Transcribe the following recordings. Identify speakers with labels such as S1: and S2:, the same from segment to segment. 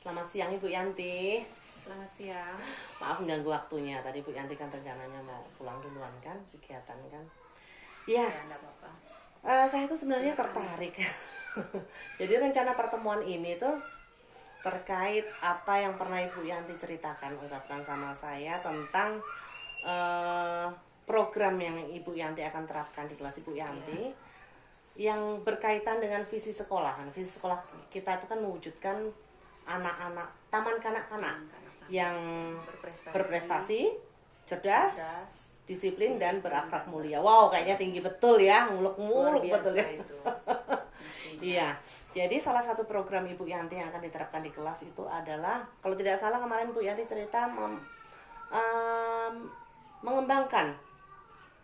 S1: Selamat siang Ibu Yanti.
S2: Selamat siang.
S1: Maaf mengganggu waktunya. Tadi Bu Yanti kan rencananya mau pulang duluan kan, kegiatan kan. Iya,
S2: Ya, enggak apa-apa.
S1: saya tuh sebenarnya tertarik. Jadi rencana pertemuan ini tuh terkait apa yang pernah Ibu Yanti ceritakan, ungkapkan sama saya tentang eh, program yang Ibu Yanti akan terapkan di kelas Ibu Yanti. Yang berkaitan dengan visi sekolahan. Visi sekolah kita itu kan mewujudkan anak-anak taman kanak-kanak yang berprestasi, cerdas, disiplin dan berakhlak mulia. Wow, kayaknya tinggi betul ya, muluk-muluk betul ya.
S2: Itu.
S1: Iya, jadi salah satu program Ibu Yanti yang akan diterapkan di kelas itu adalah, kalau tidak salah kemarin Bu Yanti cerita mengembangkan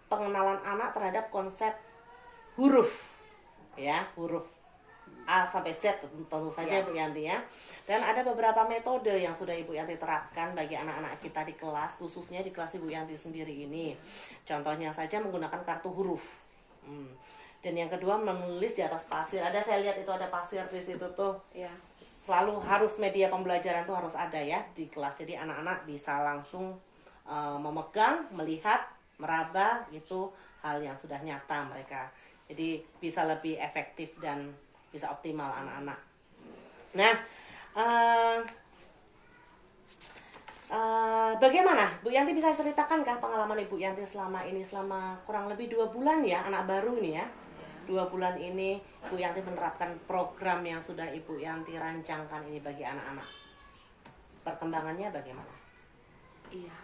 S1: pengenalan anak terhadap konsep huruf, ya, huruf A sampai Z tentu saja Bu Yanti ya. Dan ada beberapa metode yang sudah Ibu Yanti terapkan bagi anak-anak kita di kelas, khususnya di kelas Ibu Yanti sendiri ini. Contohnya saja menggunakan kartu huruf. Dan yang kedua menulis di atas pasir. Ada, saya lihat itu ada pasir di situ tuh.
S2: Ya.
S1: Selalu harus media pembelajaran tuh harus ada ya di kelas. Jadi anak-anak bisa langsung memegang, melihat, meraba, itu hal yang sudah nyata mereka. Jadi bisa lebih efektif dan bisa optimal anak-anak. Nah, bagaimana Bu Yanti bisa ceritakan pengalaman Ibu Yanti selama ini, selama kurang lebih 2 bulan ya, anak baru ini ya. 2 bulan ini Bu Yanti menerapkan program yang sudah Ibu Yanti rancangkan ini bagi anak-anak. Perkembangannya bagaimana?
S2: Iya,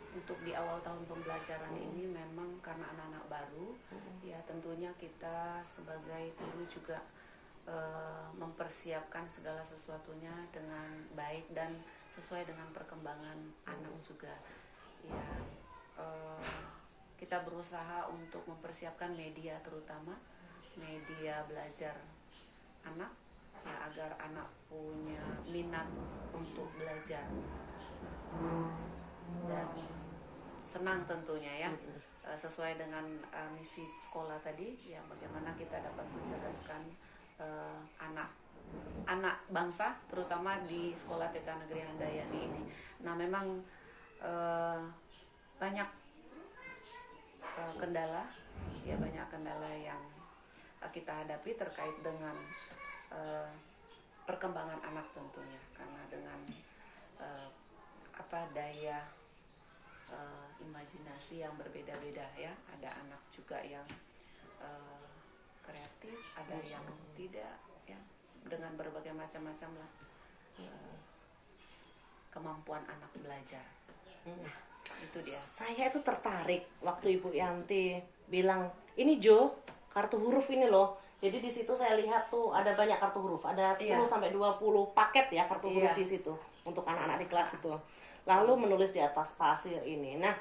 S2: untuk di awal tahun pembelajaran ini memang karena anak-anak baru, ya tentunya kita sebagai guru juga mempersiapkan segala sesuatunya dengan baik dan sesuai dengan perkembangan anak juga. Ya, kita berusaha untuk mempersiapkan media, terutama media belajar anak, ya agar anak punya minat untuk belajar dan senang tentunya ya, sesuai dengan misi sekolah tadi ya, bagaimana kita dapat mencerdaskan anak bangsa, terutama di sekolah TK Negeri Handayani ini. Nah memang banyak kendala ya, banyak kendala yang kita hadapi terkait dengan perkembangan anak tentunya, karena dengan daya imajinasi yang berbeda-beda ya. Ada anak juga yang kreatif, ada yang tidak ya, dengan berbagai macam-macam lah kemampuan anak belajar. Nah, itu dia.
S1: Saya itu tertarik waktu Ibu Yanti bilang, ini Jo, kartu huruf ini loh. Jadi di situ saya lihat tuh ada banyak kartu huruf, ada 10 sampai 20 paket ya kartu huruf di situ untuk anak-anak di kelas itu. Lalu menulis di atas pasir ini. Nah,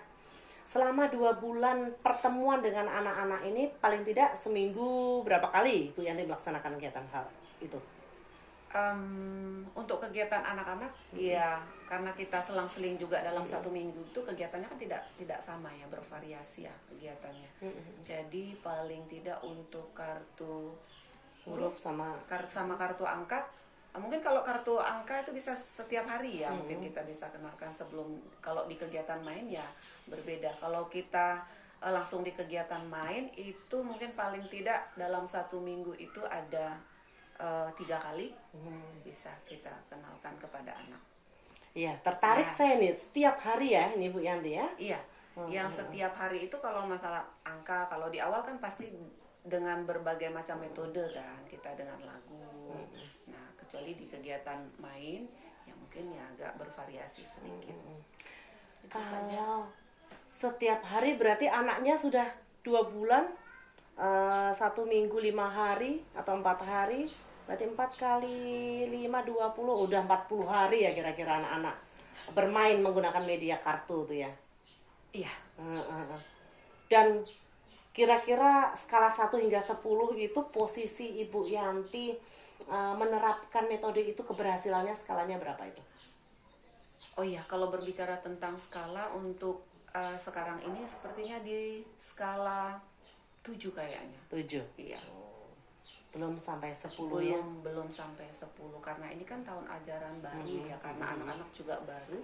S1: selama 2 bulan pertemuan dengan anak-anak ini, paling tidak seminggu berapa kali Bu Yanti melaksanakan kegiatan hal itu?
S2: Untuk kegiatan anak-anak ya, karena kita selang-seling juga dalam 1 minggu itu kegiatannya kan tidak sama ya, bervariasi ya kegiatannya. Jadi paling tidak untuk kartu
S1: Huruf sama
S2: kartu angka, mungkin kalau kartu angka itu bisa setiap hari ya, mungkin kita bisa kenalkan sebelum. Kalau di kegiatan main ya berbeda. Kalau kita langsung di kegiatan main itu mungkin paling tidak dalam 1 minggu itu ada 3 kali bisa kita kenalkan kepada anak.
S1: Iya, tertarik saya nih setiap hari ya ini Bu Yanti ya.
S2: Iya, yang setiap hari itu kalau masalah angka, kalau di awal kan pasti dengan berbagai macam metode kan, kita dengan lagu. Nah, kecuali di kegiatan main yang mungkin ya agak bervariasi sedikit. Itu saja.
S1: Setiap hari berarti anaknya sudah 2 bulan, 1 minggu 5 hari atau 4 hari, berarti 4 kali 5 20, udah 40 hari ya kira-kira anak-anak bermain menggunakan media kartu tuh ya.
S2: Iya.
S1: Dan kira-kira skala 1 hingga 10 itu posisi Ibu Yanti menerapkan metode itu, keberhasilannya skalanya berapa itu?
S2: Oh iya, kalau berbicara tentang skala untuk sekarang ini sepertinya di skala 7 kayaknya.
S1: 7.
S2: Iya.
S1: Belum sampai 10 ya.
S2: belum sampai 10 karena ini kan tahun ajaran baru ya, karena anak-anak juga baru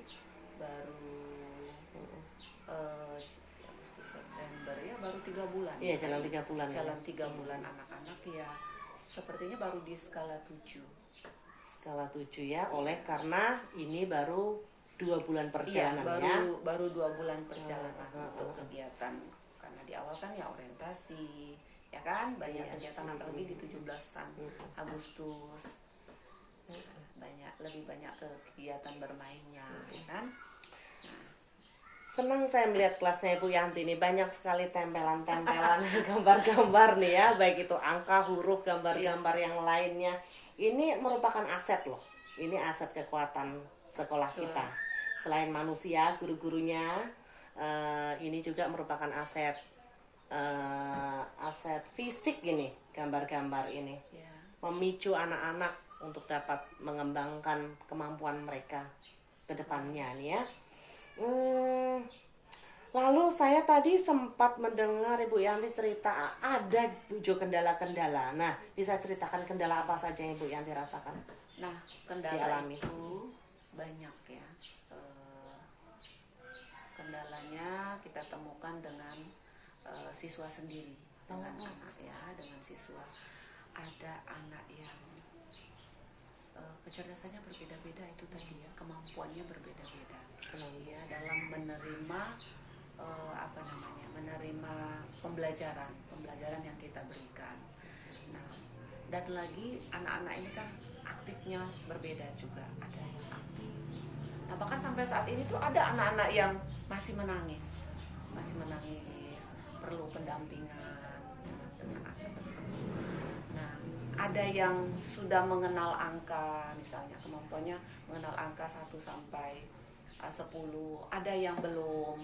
S2: Agustus September ya, baru 3 bulan.
S1: Iya, jalan 3 bulan.
S2: Jalan 3 bulan anak-anak ya, sepertinya baru di skala 7.
S1: Skala 7 ya, oleh karena ini baru 2 bulan
S2: Iya,
S1: perjalanannya.
S2: baru 2 bulan perjalanan untuk kegiatan. Karena di awal kan ya orientasi, ya kan, banyak kegiatan apalagi di 17-an Agustus. Lebih banyak kegiatan bermainnya, ya kan?
S1: Senang saya melihat kelasnya Ibu Yanti ini, banyak sekali tempelan-tempelan gambar-gambar nih ya, baik itu angka, huruf, gambar-gambar yang lainnya. Ini merupakan aset loh. Ini aset kekuatan sekolah kita. Selain manusia, guru-gurunya, ini juga merupakan aset aset fisik ini, gambar-gambar ini.
S2: Ya.
S1: Memicu anak-anak untuk dapat mengembangkan kemampuan mereka ke depannya nih ya. Lalu saya tadi sempat mendengar Ibu Yanti cerita ada kendala-kendala. Nah, bisa ceritakan kendala apa saja yang Ibu Yanti rasakan?
S2: Nah, kendala
S1: Dialami.
S2: itu banyak ya. Kendalanya kita temukan dengan siswa sendiri, dengan anak ya, dengan siswa. Ada anak yang kecerdasannya berbeda-beda, itu tadi ya, kemampuannya berbeda-beda ya dalam menerima menerima pembelajaran yang kita berikan. Nah, dan lagi anak-anak ini kan aktifnya berbeda juga, ada yang aktif. Nah, bahkan sampai saat ini tuh ada anak-anak yang masih menangis, perlu pendampingan dengan anak tersebut. Nah, ada yang sudah mengenal angka, misalnya kemampuannya mengenal angka 1 sampai 10, ada yang belum,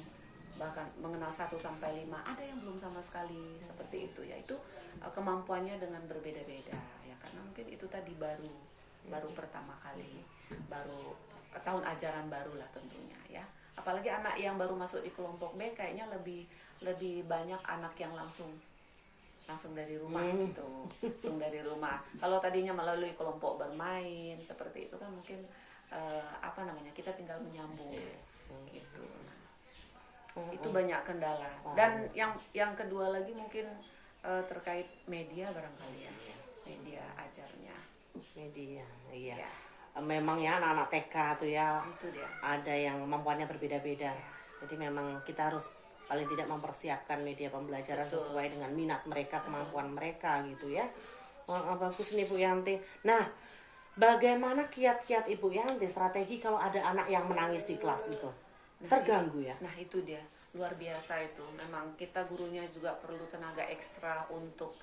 S2: bahkan mengenal 1 sampai 5, ada yang belum sama sekali, seperti itu ya. Itu kemampuannya dengan berbeda-beda ya, karena mungkin itu tadi baru pertama kali, baru tahun ajaran baru lah tentunya ya. Apalagi anak yang baru masuk di kelompok B kayaknya lebih banyak anak yang langsung dari rumah gitu, langsung dari rumah. Kalau tadinya melalui kelompok bermain seperti itu kan mungkin kita tinggal menyambung gitu. Nah, itu banyak kendala. Dan yang kedua lagi mungkin terkait media barangkali ya, media ajarnya.
S1: Media, iya.
S2: Ya.
S1: Memang ya anak-anak TK tuh ya,
S2: Itu dia.
S1: ada yang kemampuannya berbeda-beda. Jadi memang kita harus paling tidak mempersiapkan media pembelajaran sesuai dengan minat mereka, kemampuan mereka gitu ya. Bagus nih Bu Yanti. Nah, bagaimana kiat-kiat Ibu Yanti strategi kalau ada anak yang menangis di kelas itu? Terganggu ya?
S2: Nah, itu dia. Luar biasa itu. Memang kita gurunya juga perlu tenaga ekstra untuk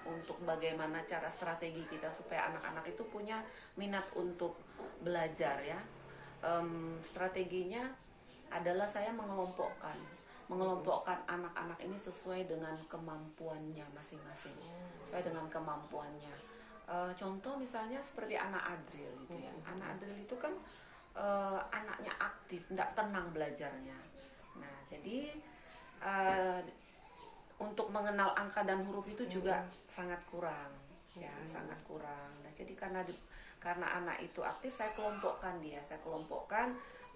S2: untuk bagaimana cara strategi kita supaya anak-anak itu punya minat untuk belajar ya. Strateginya adalah saya mengelompokkan anak-anak ini sesuai dengan kemampuannya masing-masing. Sesuai dengan kemampuannya. Contoh misalnya seperti anak Adril gitu ya. Anak Adril itu kan anaknya aktif, tidak tenang belajarnya. Nah, jadi untuk mengenal angka dan huruf itu juga sangat kurang, ya, sangat kurang. Nah, jadi karena anak itu aktif, saya kelompokkan.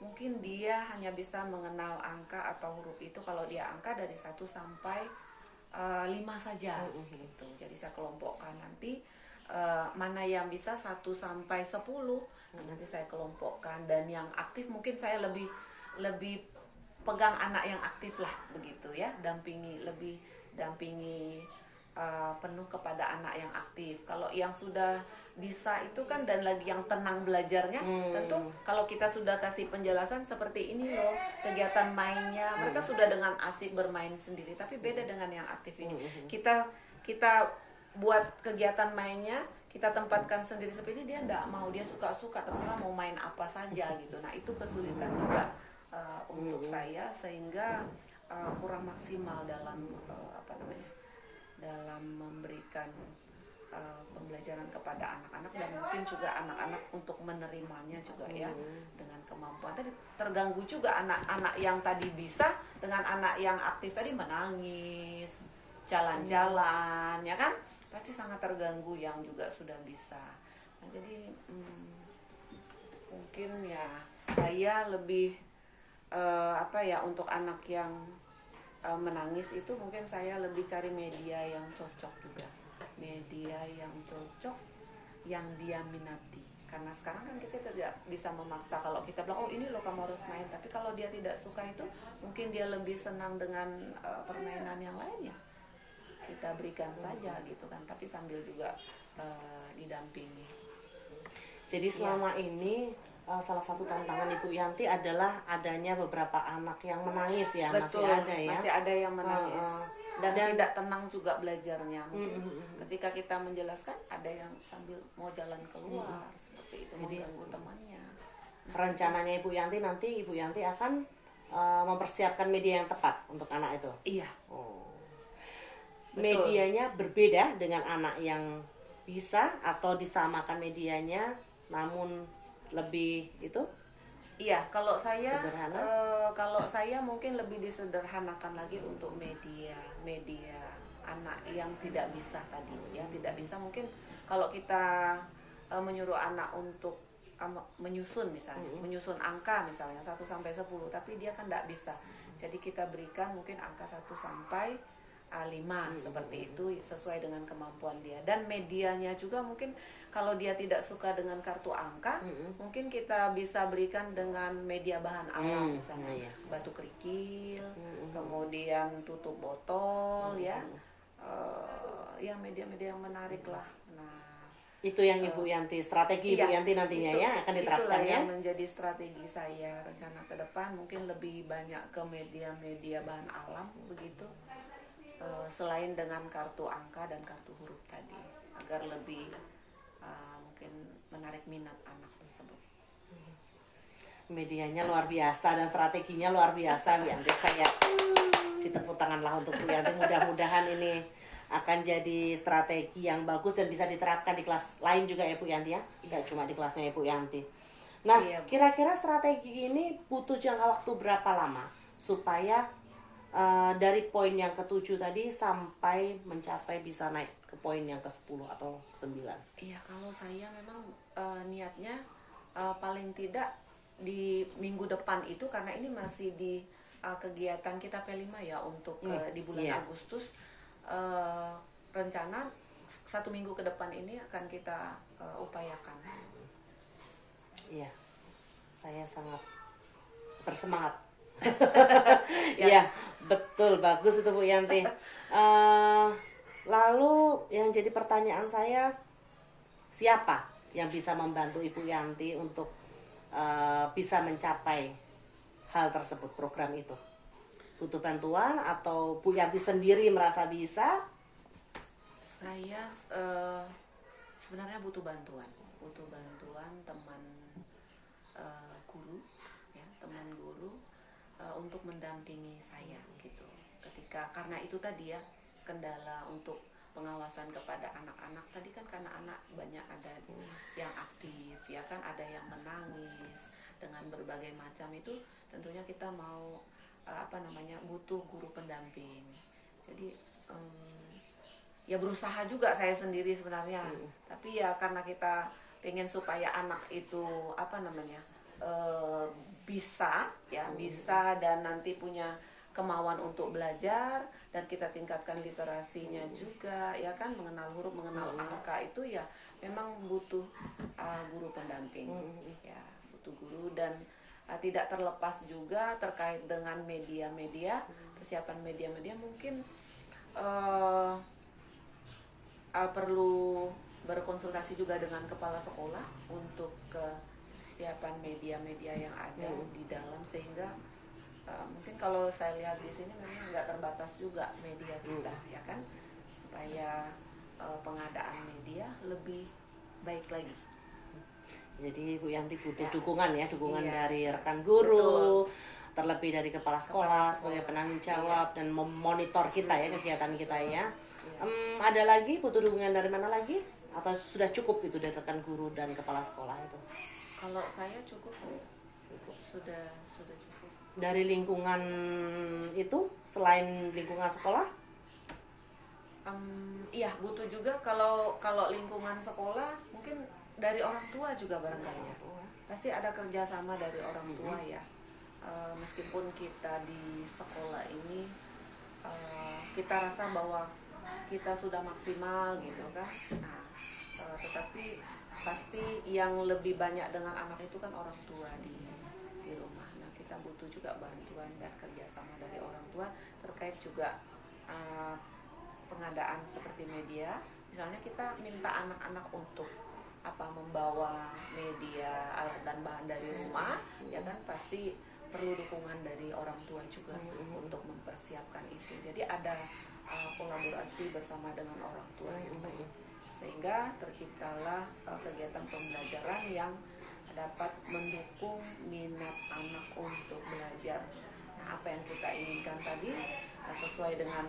S2: Mungkin dia hanya bisa mengenal angka atau huruf itu kalau dia angka dari 1 sampai 5 saja gitu. Jadi saya kelompokkan nanti mana yang bisa 1 sampai 10, nanti saya kelompokkan. Dan yang aktif mungkin saya lebih pegang anak yang aktif lah begitu ya, dampingi penuh kepada anak yang aktif. Kalau yang sudah bisa itu kan dan lagi yang tenang belajarnya, tentu kalau kita sudah kasih penjelasan seperti ini loh kegiatan mainnya, mereka sudah dengan asik bermain sendiri. Tapi beda dengan yang aktif ini, kita buat kegiatan mainnya, kita tempatkan sendiri seperti ini, dia enggak mau, dia suka-suka, terserah mau main apa saja gitu. Nah, itu kesulitan juga untuk saya, sehingga kurang maksimal dalam dalam memberikan pembelajaran kepada anak-anak, dan mungkin juga anak-anak untuk menerimanya juga ya dengan kemampuan. Tadi terganggu juga anak-anak yang tadi bisa dengan anak yang aktif tadi menangis, jalan-jalan ya kan, pasti sangat terganggu yang juga sudah bisa. Nah, jadi mungkin ya saya lebih untuk anak yang menangis itu mungkin saya lebih cari media yang cocok juga, media yang cocok yang dia minati. Karena sekarang kan kita tidak bisa memaksa, kalau kita bilang oh ini loh kamu harus main, tapi kalau dia tidak suka itu mungkin dia lebih senang dengan permainan yang lainnya, kita berikan saja gitu kan, tapi sambil juga didampingi.
S1: Jadi selama ini salah satu tantangan Ibu Yanti adalah adanya beberapa anak yang menangis ya.
S2: Betul,
S1: masih ada ya.
S2: masih ada yang menangis dan tidak tenang juga belajarnya. Mungkin ketika kita menjelaskan ada yang sambil mau jalan keluar seperti itu,
S1: jadi,
S2: mengganggu temannya.
S1: Rencananya Ibu Yanti nanti Ibu Yanti akan mempersiapkan media yang tepat untuk anak itu.
S2: Iya.
S1: Oh.
S2: Betul.
S1: Medianya berbeda dengan anak yang bisa atau disamakan medianya namun lebih itu?
S2: Iya, kalau saya
S1: Sederhana?
S2: kalau saya mungkin lebih disederhanakan lagi untuk media anak yang tidak bisa tadi ya, tidak bisa. Mungkin kalau kita menyuruh anak untuk menyusun misalnya, menyusun angka misalnya 1 sampai 10, tapi dia kan tidak bisa. Jadi kita berikan mungkin angka 1 sampai 5 seperti itu sesuai dengan kemampuan dia. Dan medianya juga mungkin kalau dia tidak suka dengan kartu angka, mungkin kita bisa berikan dengan media bahan alam misalnya batu kerikil, kemudian tutup botol ya, ya media-media yang menarik lah. Nah,
S1: itu yang Ibu Yanti, strategi Ibu Yanti nantinya ya akan diterapkan
S2: itulah
S1: ya.
S2: yang menjadi strategi saya rencana ke depan, mungkin lebih banyak ke media-media bahan alam begitu. Selain dengan kartu angka dan kartu huruf tadi, agar lebih mungkin menarik minat anak tersebut.
S1: Medianya luar biasa dan strateginya luar biasa Bu Yanti. Kayak si tepuk tangan lah untuk Bu Yanti. Mudah-mudahan ini akan jadi strategi yang bagus dan bisa diterapkan di kelas lain juga ya Bu Yanti ya, nggak cuma di kelasnya Ibu Yanti. Nah, kira-kira strategi ini butuh jangka waktu berapa lama supaya dari poin yang ke-7 tadi sampai mencapai bisa naik ke poin yang ke-10 atau ke-9?
S2: Iya, kalau saya memang niatnya paling tidak di minggu depan itu, karena ini masih di kegiatan kita P5 ya untuk di bulan Agustus. Rencana 1 minggu ke depan ini akan kita upayakan.
S1: Iya, saya sangat bersemangat. Ya, betul, bagus itu Bu Yanti. Lalu yang jadi pertanyaan saya, siapa yang bisa membantu Ibu Yanti untuk bisa mencapai hal tersebut, program itu? Butuh bantuan atau Bu Yanti sendiri merasa bisa?
S2: Saya sebenarnya butuh bantuan teman guru ya, teman guru untuk mendampingi saya gitu. Karena itu tadi ya, kendala untuk pengawasan kepada anak-anak tadi kan, karena anak banyak ada yang aktif ya kan, ada yang menangis dengan berbagai macam, itu tentunya kita mau butuh guru pendamping. Jadi ya berusaha juga saya sendiri sebenarnya, tapi ya karena kita pengen supaya anak itu bisa dan nanti punya kemauan untuk belajar, dan kita tingkatkan literasinya juga ya kan, mengenal huruf, mengenal angka, itu ya memang butuh guru pendamping ya, butuh guru. Dan tidak terlepas juga terkait dengan media-media, persiapan media-media mungkin perlu berkonsultasi juga dengan kepala sekolah untuk kesiapan media-media yang ada di dalam, sehingga mungkin kalau saya lihat di sini memang nggak terbatas juga media kita ya kan, supaya pengadaan media lebih baik lagi.
S1: Jadi Bu Yanti butuh dukungan dari rekan guru, terlebih dari kepala sekolah sebagai penanggung jawab dan memonitor kita ya, kegiatan kita ya. Ada lagi butuh dukungan dari mana lagi? Atau sudah cukup itu dari rekan guru dan kepala sekolah itu?
S2: Kalau saya cukup sudah cukup.
S1: Dari lingkungan itu, selain lingkungan sekolah?
S2: Iya, butuh juga kalau kalau lingkungan sekolah mungkin dari orang tua juga barangkali ya. Pasti ada kerjasama dari orang tua ya. Meskipun kita di sekolah ini kita rasa bahwa kita sudah maksimal gitu kan. Nah, tetapi pasti yang lebih banyak dengan anak itu kan orang tua di rumah. Nah, kita butuh juga bantuan dan kerjasama dari orang tua terkait juga pengadaan seperti media. Misalnya kita minta anak-anak untuk membawa media, alat dan bahan dari rumah, ya kan pasti perlu dukungan dari orang tua juga untuk mempersiapkan itu. Jadi ada kolaborasi bersama dengan orang tua yang baik, sehingga terciptalah kegiatan pembelajaran yang dapat mendukung minat anak untuk belajar. Nah, apa yang kita inginkan tadi sesuai dengan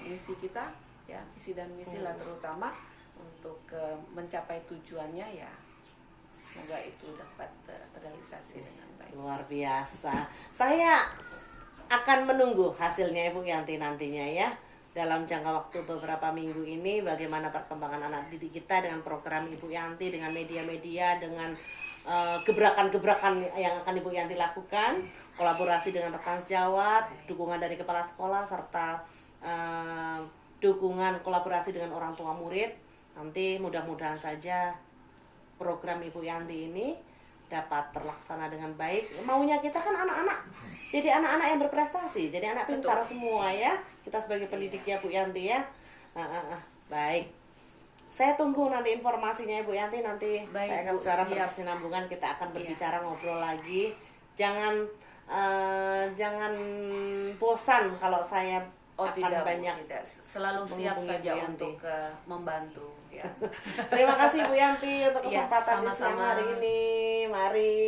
S2: misi kita ya, visi dan misi lah terutama untuk mencapai tujuannya ya, semoga itu dapat terrealisasi dengan baik.
S1: Luar biasa. Saya akan menunggu hasilnya Ibu Yanti nantinya ya, dalam jangka waktu beberapa minggu ini, bagaimana perkembangan anak didik kita dengan program Ibu Yanti, dengan media-media, dengan gebrakan-gebrakan yang akan Ibu Yanti lakukan, kolaborasi dengan rekan sejawat, dukungan dari kepala sekolah, serta dukungan kolaborasi dengan orang tua murid. Nanti mudah-mudahan saja program Ibu Yanti ini dapat terlaksana dengan baik. Maunya kita kan anak-anak jadi anak-anak yang berprestasi, jadi anak pintar semua ya. Kita sebagai pendidiknya Bu Yanti ya. Baik. Saya tunggu nanti informasinya Ibu Yanti, nanti
S2: Baik,
S1: saya akan
S2: Bu,
S1: secara
S2: siap.
S1: berkesinambungan kita akan berbicara ngobrol lagi. Jangan bosan kalau saya akan
S2: Tidak, Bu,
S1: banyak
S2: tidak. Selalu siap
S1: menghubungi
S2: saja
S1: Bu Yanti.
S2: untuk membantu ya.
S1: Terima kasih Bu Yanti untuk
S2: Iya,
S1: kesempatan di siang
S2: sama-sama.
S1: hari ini. Mari.